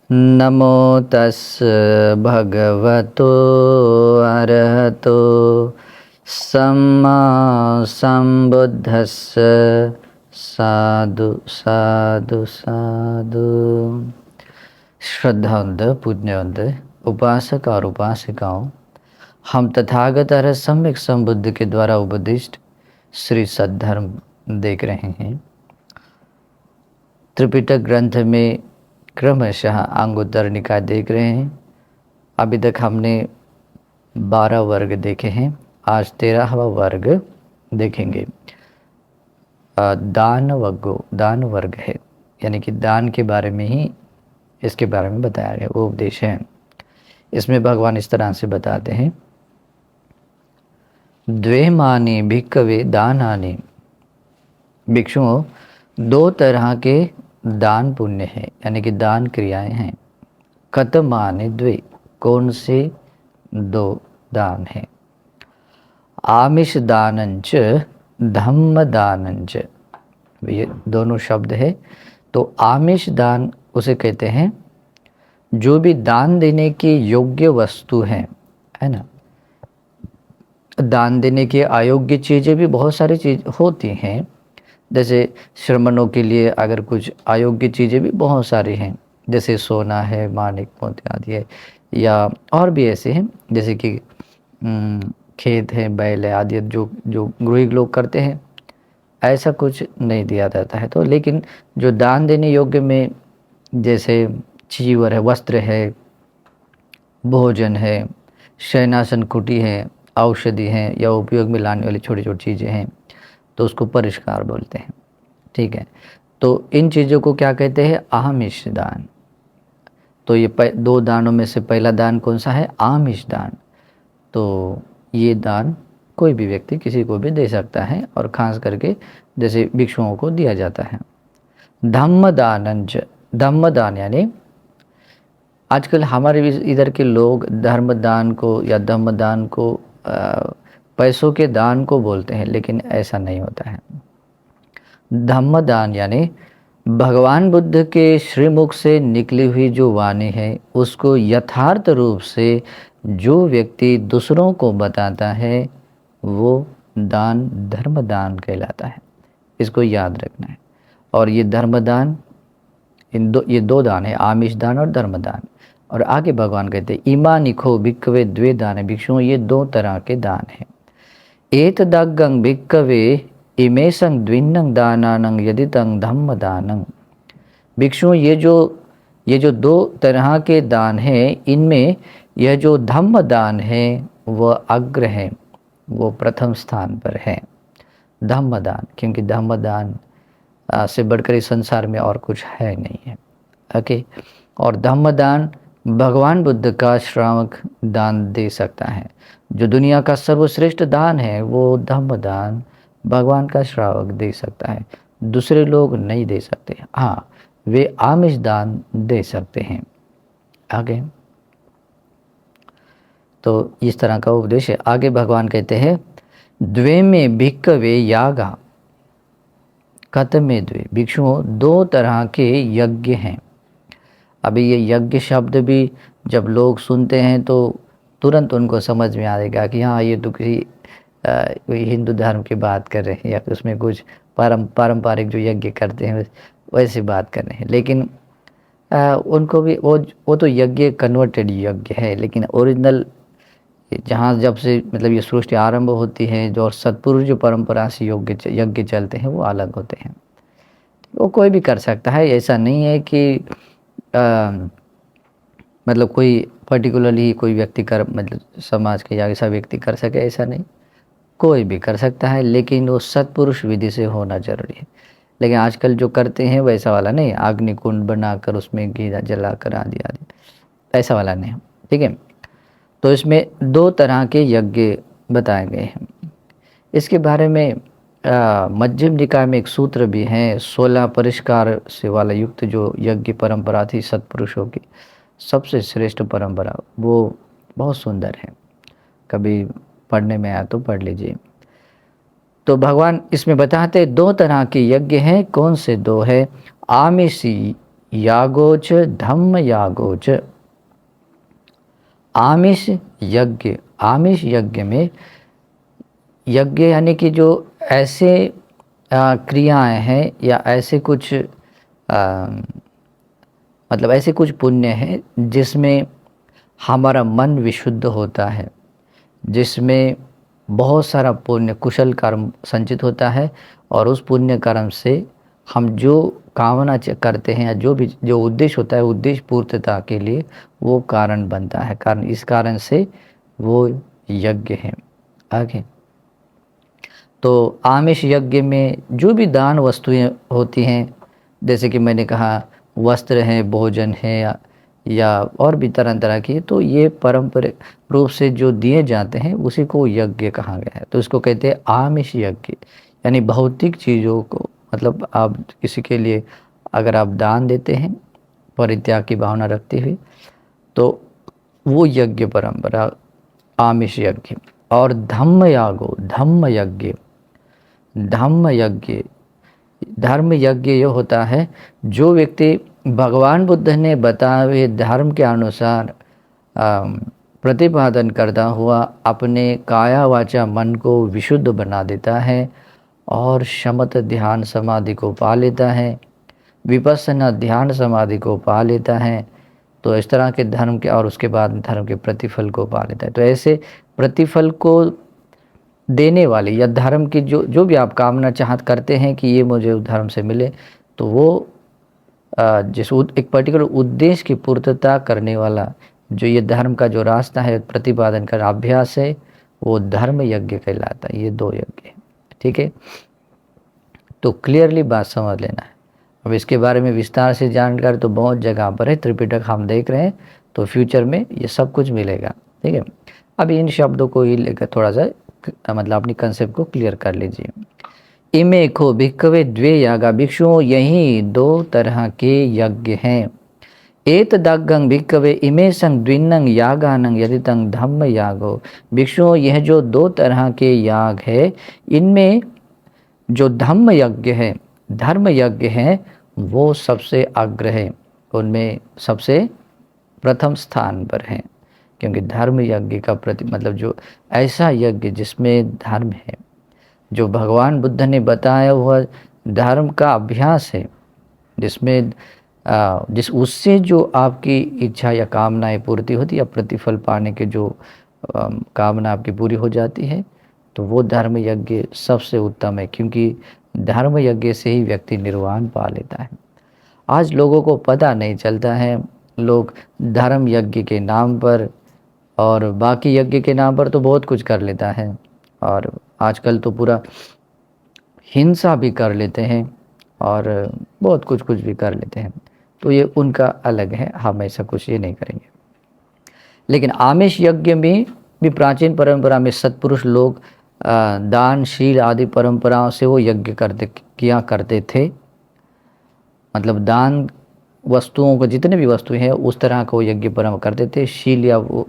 नमो तस् भगवतो अरहतो सम्मा संबुद्धस्स। साधु साधु साधु। श्रद्धावंत पूज्यवंत उपासक और उपासिकाओं, हम तथागत अरहत सम्यक संबुद्ध के द्वारा उपदिष्ट श्री सद्धर्म देख रहे हैं। त्रिपिटक ग्रंथ में क्रमशः अंगुत्तर निकाय देख रहे हैं। अभी तक हमने 12 वर्ग देखे हैं, आज 13वां वर्ग देखेंगे। दान वर्ग है, यानी कि दान के बारे में ही इसके बारे में बताया गया, वो उपदेश है। इसमें भगवान इस तरह से बताते हैं, द्वेमानि भिक्खवे दानानि। भिक्षुओं, 2 तरह के दान पुण्य है, यानी कि दान क्रियाएं हैं। कतमानि द्वे, कौन से 2 दान हैं? आमिष दानंच धम्म दानंच। ये दोनों शब्द है। तो आमिष दान उसे कहते हैं जो भी दान देने के योग्य वस्तु है ना। दान देने के अयोग्य चीज़ें भी बहुत सारी चीज़ होती हैं, जैसे श्रमणों के लिए अगर कुछ अयोग्य चीज़ें भी बहुत सारी हैं, जैसे सोना है, माणिक मोती आदि है, या और भी ऐसे हैं जैसे कि खेत है, बैल है आदि, जो गृही लोग करते हैं, ऐसा कुछ नहीं दिया जाता है। तो लेकिन जो दान देने योग्य में जैसे चीवर है, वस्त्र है, भोजन है, शयनासन कुटी है, औषधि है, या उपयोग में लाने वाली छोटी छोटी चीज़ें हैं, तो उसको परिष्कार बोलते हैं। ठीक है, तो इन चीज़ों को क्या कहते हैं? आमिष दान। तो ये 2 दानों में से पहला दान कौन सा है? आमिष दान। तो ये दान कोई भी व्यक्ति किसी को भी दे सकता है, और खास करके जैसे भिक्षुओं को दिया जाता है। धम्म दान यानी आजकल हमारे इधर के लोग धर्म दान को या धम्म दान को पैसों के दान को बोलते हैं, लेकिन ऐसा नहीं होता है। धम्म दान यानी भगवान बुद्ध के श्रीमुख से निकली हुई जो वाणी है, उसको यथार्थ रूप से जो व्यक्ति दूसरों को बताता है, वो दान धर्म दान कहलाता है। इसको याद रखना है। और ये धर्म दान, ये 2 दान है, आमिष दान और धर्म दान। और आगे भगवान कहते हैं, इमानिखो भिक्खवे द्वे दान। भिक्षुओं, ये 2 तरह के दान हैं। एतदग्गं भिक्खवे इमेशं द्विन्नं दानानं यदितं धम्म दानं। भिक्षुओं, ये जो 2 तरह के दान हैं, इनमें यह जो धम्म दान है वह अग्र है, वो प्रथम स्थान पर है। धम्म दान, क्योंकि धम्म दान से बढ़कर इस संसार में और कुछ है नहीं है। ओके, और धम्म दान भगवान बुद्ध का श्रावक दान दे सकता है। जो दुनिया का सर्वश्रेष्ठ दान है, वो धम्म दान भगवान का श्रावक दे सकता है, दूसरे लोग नहीं दे सकते। हाँ, वे आमिष दान दे सकते हैं। आगे तो इस तरह का उपदेश है। आगे भगवान कहते हैं, द्वे में भिक्खवे यागा। कतमे द्वे। भिक्षुओं, 2 तरह के यज्ञ हैं। अभी ये यज्ञ शब्द भी जब लोग सुनते हैं तो तुरंत उनको समझ में आएगा कि हाँ, ये तो किसी कोई हिंदू धर्म की बात कर रहे हैं, या उसमें कुछ पारंपरिक जो यज्ञ करते हैं वैसी बात कर रहे हैं। लेकिन उनको भी वो तो यज्ञ कन्वर्टेड यज्ञ है, लेकिन ओरिजिनल जहाँ जब से मतलब ये सृष्टि आरंभ होती है, जो सत्पुरुष जो परंपरा से यज्ञ चलते हैं, वो अलग होते हैं। वो कोई भी कर सकता है, ऐसा नहीं है कि मतलब कोई पर्टिकुलरली कोई व्यक्ति कर, मतलब समाज के या ऐसा व्यक्ति कर सके, ऐसा नहीं, कोई भी कर सकता है, लेकिन वो सत्पुरुष विधि से होना जरूरी है। लेकिन आजकल जो करते हैं वैसा वाला नहीं, अग्निकुंड बनाकर उसमें घी जलाकर आदि आदि, ऐसा वाला नहीं। ठीक है, तो इसमें 2 तरह के यज्ञ बताए गए हैं। इसके बारे में मध्यम निकाय में एक सूत्र भी है, 16 परिष्कार से वाला युक्त जो यज्ञ परंपरा थी सत्पुरुषों की, सबसे श्रेष्ठ परंपरा, वो बहुत सुंदर है। कभी पढ़ने में आया तो पढ़ लीजिए। तो भगवान इसमें बताते 2 तरह के यज्ञ हैं। कौन से 2 है? आमिषी यागोच धम्म यागोच। आमिष यज्ञ, आमिष यज्ञ में, यज्ञ यानी कि जो ऐसे क्रियाएं हैं या ऐसे कुछ मतलब ऐसे कुछ पुण्य हैं जिसमें हमारा मन विशुद्ध होता है, जिसमें बहुत सारा पुण्य कुशल कर्म संचित होता है, और उस पुण्य कर्म से हम जो कामना करते हैं या जो उद्देश्य होता है, उद्देश्य पूर्तता के लिए वो कारण बनता है, कारण इस कारण से वो यज्ञ है। आगे तो आमिष यज्ञ में जो भी दान वस्तुएं होती हैं, जैसे कि मैंने कहा वस्त्र हैं, भोजन है, या और भी तरह तरह की, तो ये पारंपरिक रूप से जो दिए जाते हैं उसी को यज्ञ कहा गया है। तो इसको कहते हैं आमिष यज्ञ, यानी भौतिक चीज़ों को, मतलब आप किसी के लिए अगर आप दान देते हैं परित्याग की भावना रखते हुए, तो वो यज्ञ परंपरा आमिष यज्ञ। और धम्म यागो, धम्म यज्ञ, धम्म यज्ञ, धर्म यज्ञ ये होता है जो व्यक्ति भगवान बुद्ध ने बताए हुए धर्म के अनुसार प्रतिपादन करता हुआ अपने काया वाचा मन को विशुद्ध बना देता है और शमत ध्यान समाधि को पा लेता है, विपස්සना ध्यान समाधि को पा लेता है, तो इस तरह के धर्म के, और उसके बाद धर्म के प्रतिफल को पा लेता है। तो ऐसे प्रतिफल को देने वाली या धर्म की जो जो भी आप कामना चाहत करते हैं कि ये मुझे उस धर्म से मिले, तो वो जिस एक पर्टिकुलर उद्देश्य की पूर्तता करने वाला जो ये धर्म का जो रास्ता है, प्रतिपादन का अभ्यास है, वो धर्म यज्ञ कहलाता है। ये दो यज्ञ है, ठीक है। तो क्लियरली बात समझ लेना है। अब इसके बारे में विस्तार से जानकारी तो बहुत जगह पर है, त्रिपिटक हम देख रहे हैं, तो फ्यूचर में ये सब कुछ मिलेगा, ठीक है। अब इन शब्दों को ही लेकर थोड़ा सा मतलब अपनी कंसेप्ट को क्लियर कर लीजिए। इमे को भिक्खवे द्वे यागा, भिक्षुओं यही दो तरह के यज्ञ हैं। एत दागंग भिक्खवे इमे संग द्विन्नंग यागानंग यदितंग धम्म यागो। भिक्षुओं यह जो दो तरह के याग है, इनमें जो धम्म यज्ञ है, धर्म यज्ञ है, वो सबसे अग्र है, उनमें सबसे प्रथम स्थान पर है। क्योंकि धर्म यज्ञ का मतलब जो ऐसा यज्ञ जिसमें धर्म है, जो भगवान बुद्ध ने बताया हुआ धर्म का अभ्यास है, जिसमें उससे जो आपकी इच्छा या कामनाएं पूर्ति होती है या प्रतिफल पाने के जो कामना आपकी पूरी हो जाती है, तो वो धर्म यज्ञ सबसे उत्तम है। क्योंकि धर्म यज्ञ से ही व्यक्ति निर्वाण पा लेता है। आज लोगों को पता नहीं चलता है, लोग धर्म यज्ञ के नाम पर और बाकी यज्ञ के नाम पर तो बहुत कुछ कर लेता है, और आजकल तो पूरा हिंसा भी कर लेते हैं और बहुत कुछ भी कर लेते हैं। तो ये उनका अलग है, हम ऐसा कुछ ये नहीं करेंगे। लेकिन आमिष यज्ञ में भी प्राचीन परंपरा में सत्पुरुष लोग दान शील आदि परंपराओं से वो यज्ञ किया करते थे। मतलब दान वस्तुओं को, जितने भी वस्तुएं हैं उस तरह का वो यज्ञ परम करते थे। शील या वो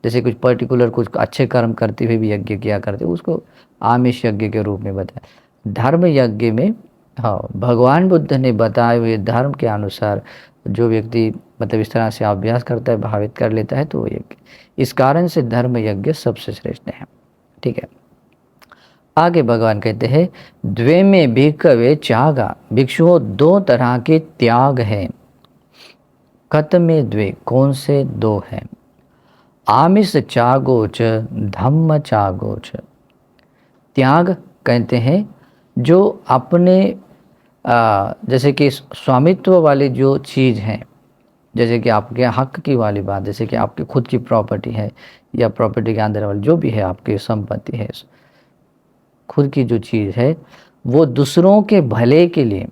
जैसे कुछ पर्टिकुलर कुछ अच्छे कर्म करते हुए भी यज्ञ किया करते, उसको आमिष यज्ञ के रूप में बताया। धर्म यज्ञ में हाँ, भगवान बुद्ध ने बताए हुए धर्म के अनुसार जो व्यक्ति मतलब इस तरह से अभ्यास करता है, भावित कर लेता है, तो वो यज्ञ, इस कारण से धर्म यज्ञ सबसे श्रेष्ठ है, ठीक है। आगे भगवान कहते हैं द्वे में भिक्खवे त्यागा, भिक्षुओं दो तरह के त्याग हैं। कत में द्वे, कौन से दो हैं? आमिष त्यागोच धम्म त्यागोच। त्याग कहते हैं जो अपने जैसे कि स्वामित्व वाली जो चीज़ है, जैसे कि आपके हक की वाली बात, जैसे कि आपकी खुद की प्रॉपर्टी है या प्रॉपर्टी के अंदर वाली जो भी है आपकी संपत्ति है, खुद की जो चीज़ है, वो दूसरों के भले के लिए,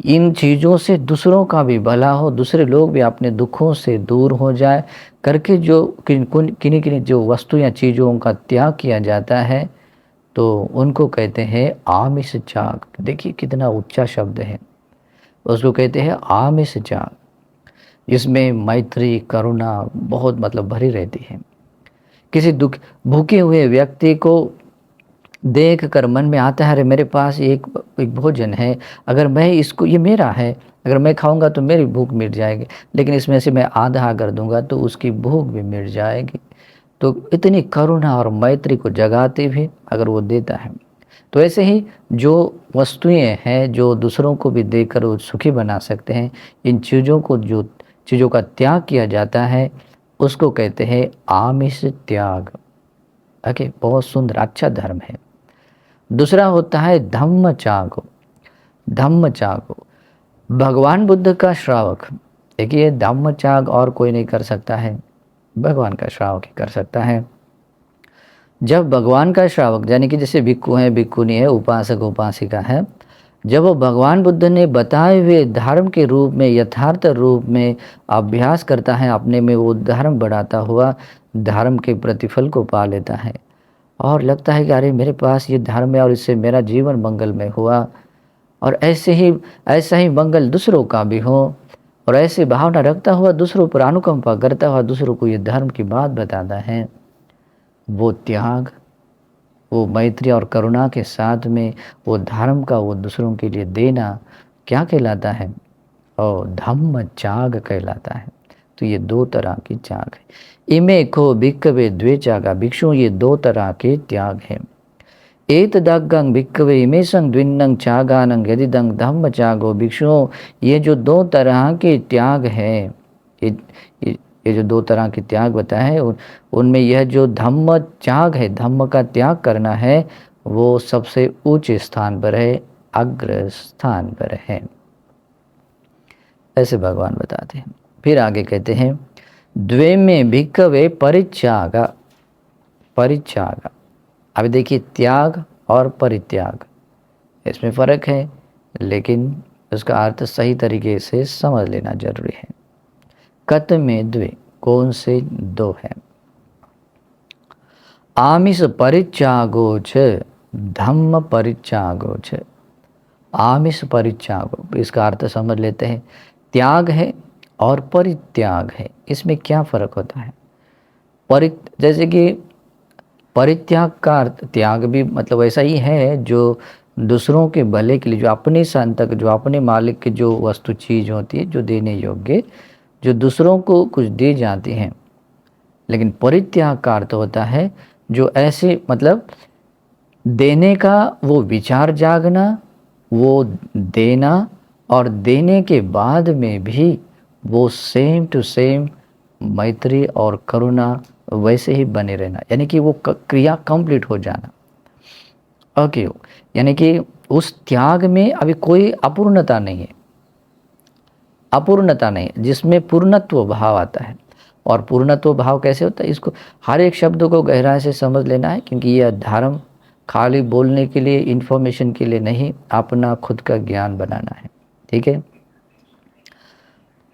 इन चीज़ों से दूसरों का भी भला हो, दूसरे लोग भी अपने दुखों से दूर हो जाए करके जो किन्हीं जो वस्तु या चीज़ों का त्याग किया जाता है, तो उनको कहते हैं आमिष त्याग। देखिए कितना ऊंचा शब्द है, उसको कहते हैं आमिष त्याग। इसमें मैत्री करुणा बहुत मतलब भरी रहती है। किसी भूखे हुए व्यक्ति को देख कर मन में आता है, अरे मेरे पास एक भोजन है, अगर मैं इसको, ये मेरा है, अगर मैं खाऊंगा तो मेरी भूख मिट जाएगी, लेकिन इसमें से मैं आधा कर दूंगा तो उसकी भूख भी मिट जाएगी। तो इतनी करुणा और मैत्री को जगाते भी अगर वो देता है, तो ऐसे ही जो वस्तुएं हैं जो दूसरों को भी देकर वो सुखी बना सकते हैं, इन चीज़ों को, जो चीज़ों का त्याग किया जाता है, उसको कहते हैं आमिष त्याग। ओके, बहुत सुंदर अच्छा धर्म है। दूसरा होता है धम्म त्याग। धम्म त्याग, भगवान बुद्ध का श्रावक, देखिए धम्म त्याग और कोई नहीं कर सकता है, भगवान का श्रावक ही कर सकता है। जब भगवान का श्रावक, यानी कि जैसे भिक्खु है, भिक्खुनी है, उपासक उपासिका है, जब वो भगवान बुद्ध ने बताए हुए धर्म के रूप में, यथार्थ रूप में अभ्यास करता है, अपने में वो धर्म बढ़ाता हुआ धर्म के प्रतिफल को पा लेता है और लगता है कि अरे मेरे पास ये धर्म है और इससे मेरा जीवन मंगलमय हुआ, और ऐसा ही मंगल दूसरों का भी हो, और ऐसी भावना रखता हुआ दूसरों पर अनुकंपा करता हुआ दूसरों को ये धर्म की बात बताता है। वो त्याग, वो मैत्री और करुणा के साथ में वो धर्म का वो दूसरों के लिए देना क्या कहलाता है? और धम्म त्याग कहलाता है। तो ये दो तरह की त्याग है। इमे को भिक्खवे द्वे त्यागा, भिक्षु ये दो तरह के त्याग हैं। एतदग्गं भिक्खवे इमेशं द्विन्नं त्यागानं यदिदं धम्म त्यागो, भिक्षुओं ये जो दो तरह के त्याग है, ये जो दो तरह के त्याग बताए हैं, उनमें यह जो धम्म त्याग है, धम्म का त्याग करना है, वो सबसे उच्च स्थान पर है, अग्र स्थान पर है, ऐसे भगवान बताते हैं। फिर आगे कहते हैं द्वे में भिक्खवे परित्यागा। परित्यागा, अब देखिए त्याग और परित्याग, इसमें फ़र्क है, लेकिन उसका अर्थ सही तरीके से समझ लेना जरूरी है। कत में द्वे, कौन से दो है? आमिष परित्यागो च धम्म परित्यागो च। आमिष परित्यागो, इसका अर्थ समझ लेते हैं। त्याग है और परित्याग है, इसमें क्या फ़र्क होता है? जैसे कि परित्याग का अर्थ, त्याग भी मतलब ऐसा ही है जो दूसरों के भले के लिए, जो अपने संतक, जो अपने मालिक की जो वस्तु चीज़ होती है, जो देने योग्य, जो दूसरों को कुछ दे जाती हैं। लेकिन परित्याग का अर्थ होता है जो ऐसे, मतलब देने का वो विचार जागना, वो देना, और देने के बाद में भी वो सेम टू सेम मैत्री और करुणा वैसे ही बने रहना, यानी कि वो क्रिया कंप्लीट हो जाना। ओके, यानी कि उस त्याग में अभी कोई अपूर्णता नहीं है, अपूर्णता नहीं, जिसमें पूर्णत्व भाव आता है। और पूर्णत्व भाव कैसे होता है, इसको हर एक शब्द को गहराई से समझ लेना है, क्योंकि यह धर्म खाली बोलने के लिए, इन्फॉर्मेशन के लिए नहीं, अपना खुद का ज्ञान बनाना है। ठीक है,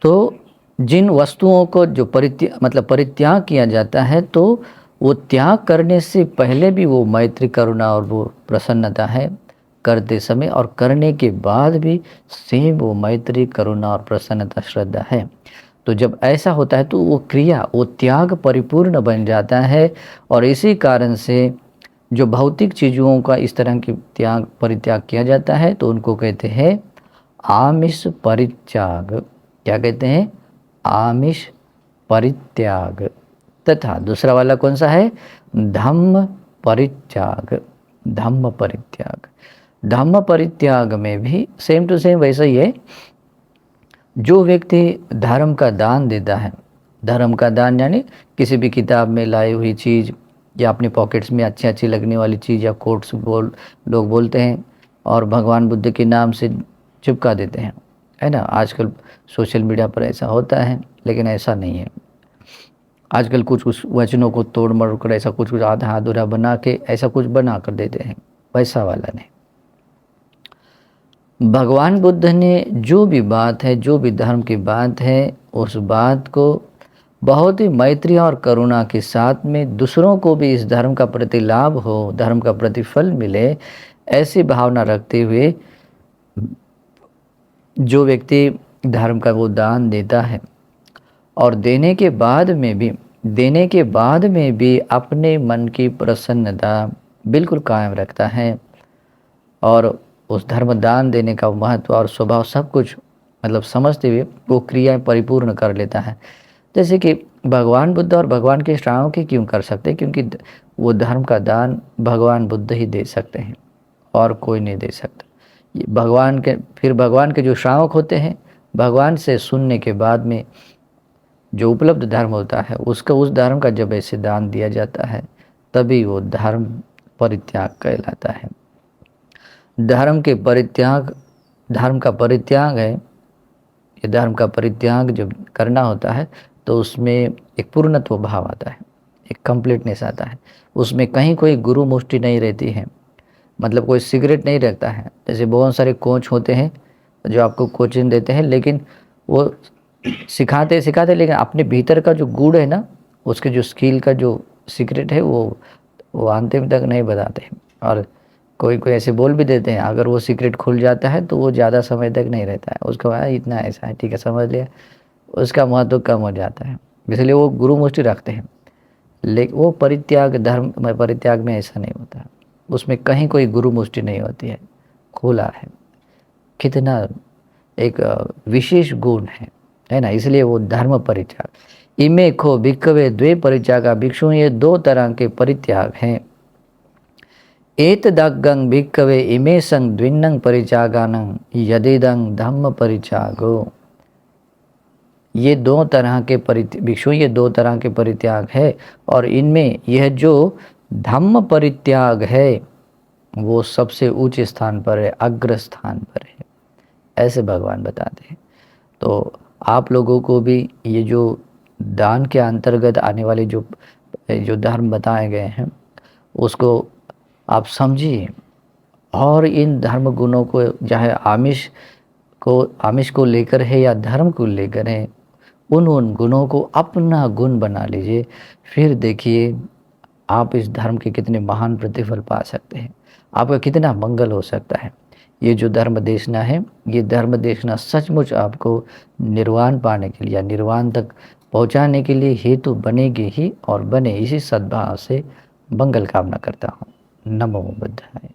तो जिन वस्तुओं को जो परित्याग किया जाता है, तो वो त्याग करने से पहले भी वो मैत्री करुणा और वो प्रसन्नता है करते समय, और करने के बाद भी सेम वो मैत्री करुणा और प्रसन्नता श्रद्धा है। तो जब ऐसा होता है तो वो क्रिया, वो त्याग परिपूर्ण बन जाता है। और इसी कारण से जो भौतिक चीज़ों का इस तरह की परित्याग किया जाता है, तो उनको कहते हैं आमिष परित्याग। क्या कहते हैं? आमिष परित्याग। तथा दूसरा वाला कौन सा है? धम्म परित्याग। धम्म परित्याग, धम्म परित्याग में भी सेम टू सेम वैसा ही है। जो व्यक्ति धर्म का दान देता है, धर्म का दान यानी किसी भी किताब में लाई हुई चीज़, या अपने पॉकेट्स में अच्छी अच्छी लगने वाली चीज़, या कोट्स लोग बोलते हैं और भगवान बुद्ध के नाम से चिपका देते हैं, है ना। आजकल सोशल मीडिया पर ऐसा होता है, लेकिन ऐसा नहीं है। आजकल कुछ कुछ वचनों को तोड़ मरोड़ कर ऐसा कुछ कुछ आधा अधूरा बना के ऐसा कुछ बना कर देते हैं, वैसा वाला नहीं। भगवान बुद्ध ने जो भी बात है, जो भी धर्म की बात है, उस बात को बहुत ही मैत्री और करुणा के साथ में दूसरों को भी इस धर्म का प्रतिलाभ हो, धर्म का प्रतिफल मिले, ऐसी भावना रखते हुए जो व्यक्ति धर्म का वो दान देता है, और देने के बाद में भी अपने मन की प्रसन्नता, बिल्कुल कायम रखता है और उस धर्म दान देने का महत्व और स्वभाव सब कुछ मतलब समझते हुए वो क्रियाएं परिपूर्ण कर लेता है। जैसे कि भगवान बुद्ध और भगवान के श्रावक ही क्यों कर सकते हैं, क्योंकि वो धर्म का दान भगवान बुद्ध ही दे सकते हैं और कोई नहीं दे सकता। ये भगवान के जो श्रावक होते हैं, भगवान से सुनने के बाद में जो उपलब्ध धर्म होता है उसका उस धर्म का जब ऐसे दान दिया जाता है तभी वो धर्म परित्याग कहलाता है। धर्म का परित्याग है। ये धर्म का परित्याग जब करना होता है तो उसमें एक पूर्णत्व भाव आता है, एक कंप्लीटनेस आता है। उसमें कहीं कोई गुरु मुष्टि नहीं रहती है, मतलब कोई सिगरेट नहीं रखता है। जैसे बहुत सारे कोच होते हैं जो आपको कोचिंग देते हैं, लेकिन वो सिखाते सिखाते लेकिन अपने भीतर का जो गुण है ना, उसके जो स्किल का जो सीक्रेट है वो अंतिम तक नहीं बताते हैं। और कोई कोई ऐसे बोल भी देते हैं, अगर वो सीक्रेट खुल जाता है तो वो ज़्यादा समय तक नहीं रहता है। उसका बाद इतना ऐसा है, ठीक है समझ लिया, उसका महत्व कम हो जाता है। इसलिए वो गुरु मुष्टि रखते हैं। लेकिन वो परित्याग में ऐसा नहीं होता, उसमें कहीं कोई गुरु मुष्टि नहीं होती है, खुला है। कितना एक विशेष गुण है ना। इसलिए वो धर्म परित्याग। इमे खो भिक्खवे द्वे परित्यागा, भिक्षु ये दो तरह के परित्याग हैं। एतदग्गं भिक्खवे इमे संग द्विन्नं परित्यागानं यदिदं धम्म परित्यागो। ये दो तरह के भिक्षु ये दो तरह के परित्याग है, और इनमें यह जो धम्म परित्याग है वो सबसे ऊंचे स्थान पर है, अग्र स्थान पर है, ऐसे भगवान बताते हैं। तो आप लोगों को भी ये जो दान के अंतर्गत आने वाले जो जो धर्म बताए गए हैं उसको आप समझिए, और इन धर्म गुणों को, चाहे आमिष को लेकर है या धर्म को लेकर है, उन गुणों को अपना गुण बना लीजिए। फिर देखिए आप इस धर्म के कितने महान प्रतिफल पा सकते हैं, आपका कितना मंगल हो सकता है। ये जो धर्म देशना है, ये धर्म देशना सचमुच आपको निर्वाण पाने के लिए या निर्वाण तक पहुंचाने के लिए हेतु बनेगी ही और बने। इसी सद्भाव से मंगल कामना करता हूँ। नमो बुद्धाय।